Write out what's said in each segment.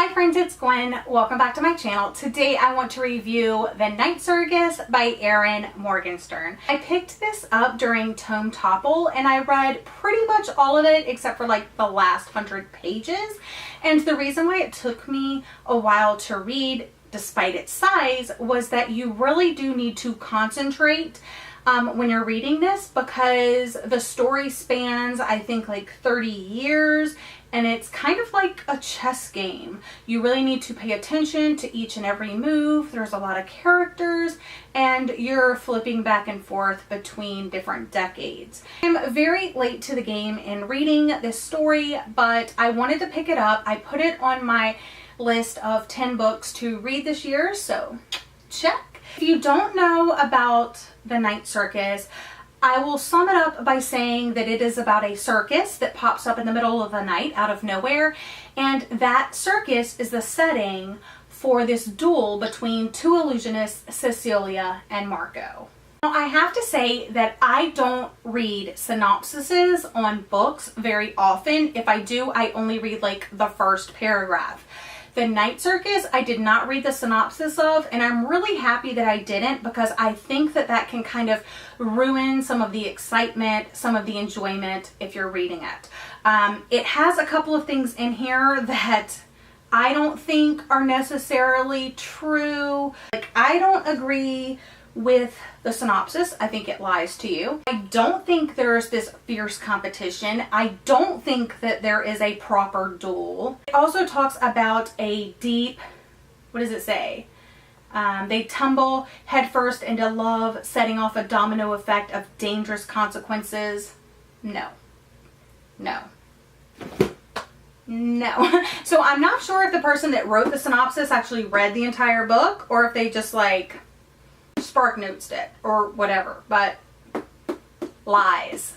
Hi friends, it's Gwen. Welcome back to my channel. Today I want to review The Night Circus by Erin Morgenstern. I picked this up during Tome Topple and I read pretty much all of it except for like the last 100 pages. And the reason why it took me a while to read despite its size was that you really do need to concentrate when you're reading this, because the story spans, I think, like 30 years, and it's kind of like a chess game. You really need to pay attention to each and every move. There's a lot of characters, and you're flipping back and forth between different decades. I'm very late to the game in reading this story, but I wanted to pick it up. I put it on my list of 10 books to read this year, so check. If you don't know about The Night Circus, I will sum it up by saying that it is about a circus that pops up in the middle of the night out of nowhere, and that circus is the setting for this duel between two illusionists, Cecilia and Marco. Now, I have to say that I don't read synopsises on books very often. If I do, I only read like the first paragraph. The Night Circus, I did not read the synopsis of, and I'm really happy that I didn't, because I think that that can kind of ruin some of the excitement, some of the enjoyment if you're reading it. It has a couple of things in here that I don't think are necessarily true. Like, I don't agree with the synopsis. I think it lies to you. I don't think there's this fierce competition. I don't think that there is a proper duel. It also talks about a deep, what does it say? They tumble headfirst into love, setting off a domino effect of dangerous consequences. No. No. No. So I'm not sure if the person that wrote the synopsis actually read the entire book, or if they just like spark notes it or whatever, but lies.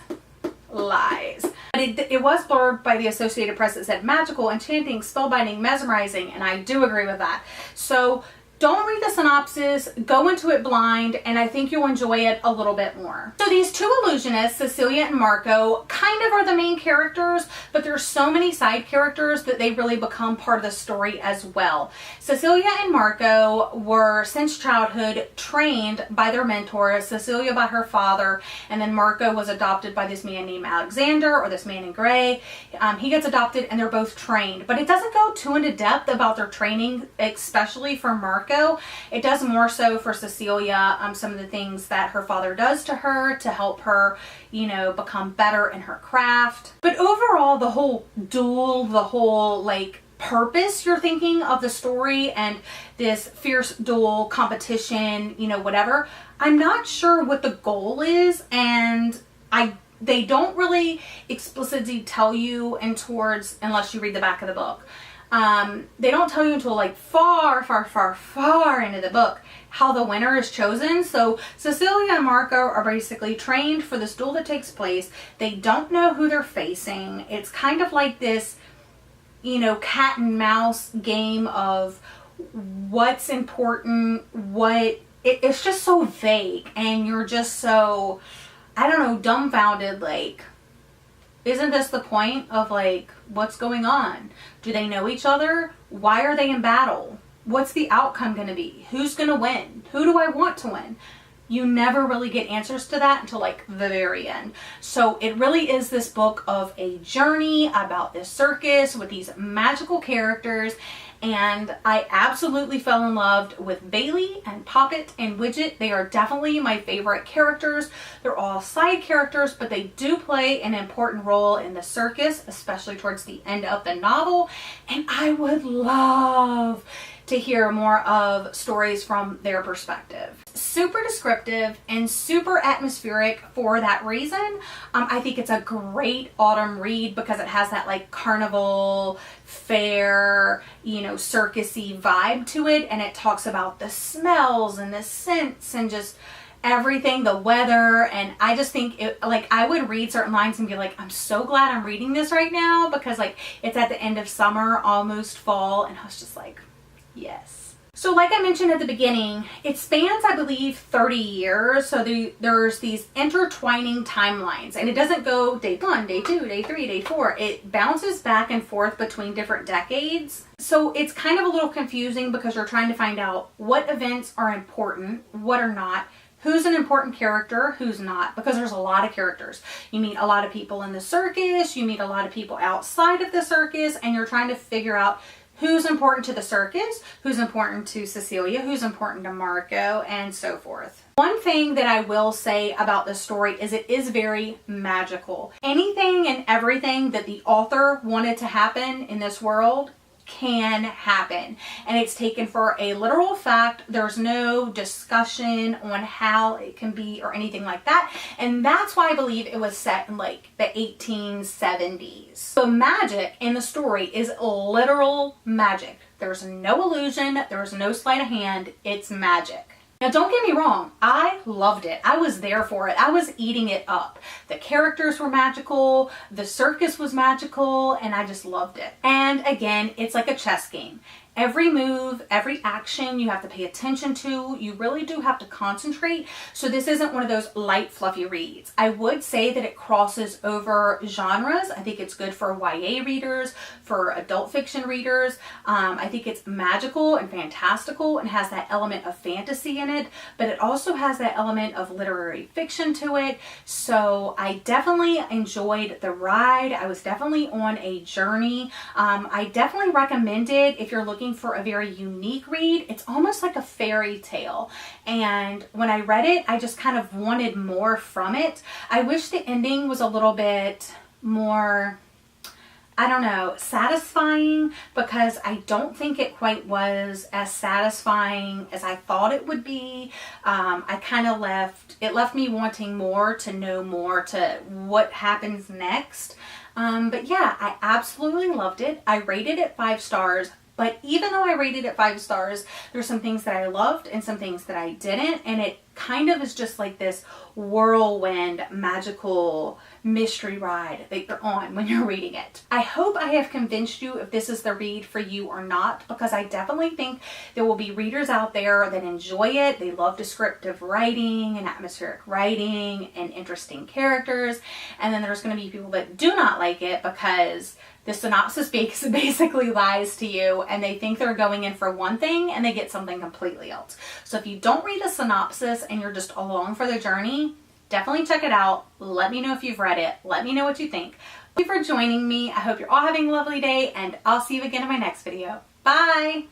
But it was blurred by the Associated Press that said magical, enchanting, spellbinding, mesmerizing, and I do agree with that. So don't read the synopsis, go into it blind, and I think you'll enjoy it a little bit more. So these two illusionists, Cecilia and Marco, kind of are the main characters, but there's so many side characters that they really become part of the story as well. Cecilia and Marco were, since childhood, trained by their mentors, Cecilia by her father, and then Marco was adopted by this man named Alexander, or this man in gray. He gets adopted and they're both trained, but it doesn't go too into depth about their training, especially for Marco. It does more so for Cecilia, some of the things that her father does to her to help her, you know, become better in her craft. But overall, the whole duel, the whole like purpose you're thinking of the story and this fierce duel competition, you know, whatever, I'm not sure what the goal is, and they don't really explicitly tell you unless you read the back of the book. They don't tell you until like far into the book how the winner is chosen. So Cecilia and Marco are basically trained for this duel that takes place. They don't know who they're facing. It's kind of like this, you know, cat and mouse game of what's important, it's just so vague, and you're just so, I don't know, dumbfounded, like, isn't this the point of like, what's going on? Do they know each other? Why are they in battle? What's the outcome going to be? Who's going to win? Who do I want to win? You never really get answers to that until like the very end. So it really is this book of a journey about this circus with these magical characters. And I absolutely fell in love with Bailey and Poppet and Widget. They are definitely my favorite characters. They're all side characters, but they do play an important role in the circus, especially towards the end of the novel. And I would love to hear more of stories from their perspective. Super descriptive and super atmospheric for that reason. I think it's a great autumn read because it has that like carnival, fair, you know, circusy vibe to it, and it talks about the smells and the scents and just everything, the weather. And I just think it, like, I would read certain lines and be like, I'm so glad I'm reading this right now, because like it's at the end of summer, almost fall, and I was just like, yes. So like I mentioned at the beginning, it spans, I believe, 30 years. So there's these intertwining timelines, and it doesn't go day 1, day 2, day 3, day 4. It bounces back and forth between different decades. So it's kind of a little confusing because you're trying to find out what events are important, what are not, who's an important character, who's not, because there's a lot of characters. You meet a lot of people in the circus, you meet a lot of people outside of the circus, and you're trying to figure out who's important to the circus, who's important to Cecilia, who's important to Marco, and so forth. One thing that I will say about this story is it is very magical. Anything and everything that the author wanted to happen in this world can happen, and it's taken for a literal fact. There's no discussion on how it can be or anything like that, and that's why I believe it was set in like the 1870s. So magic in the story is literal magic. There's no illusion, there's no sleight of hand, it's magic. Now, don't get me wrong, I loved it. I was there for it. I was eating it up. The characters were magical, the circus was magical, and I just loved it. And again, it's like a chess game. Every move, every action you have to pay attention to. You really do have to concentrate. So this isn't one of those light, fluffy reads. I would say that it crosses over genres. I think it's good for YA readers, for adult fiction readers. I think it's magical and fantastical and has that element of fantasy in it, but it also has that element of literary fiction to it. So I definitely enjoyed the ride. I was definitely on a journey. I definitely recommend it if you're looking for a very unique read. It's almost like a fairy tale, and when I read it, I just kind of wanted more from it. I wish the ending was a little bit more, I don't know, satisfying, because I don't think it quite was as satisfying as I thought it would be. I kind of left me wanting more, to know more, to what happens next. But yeah, I absolutely loved it. I rated it 5 stars. But even though I rated it 5 stars, there's some things that I loved and some things that I didn't. And it kind of is just like this whirlwind, magical mystery ride that you're on when you're reading it. I hope I have convinced you if this is the read for you or not, because I definitely think there will be readers out there that enjoy it. They love descriptive writing and atmospheric writing and interesting characters. And then there's going to be people that do not like it because the synopsis basically lies to you, and they think they're going in for one thing and they get something completely else. So if you don't read a synopsis and you're just along for the journey, definitely check it out. Let me know if you've read it. Let me know what you think. Thank you for joining me. I hope you're all having a lovely day, and I'll see you again in my next video. Bye!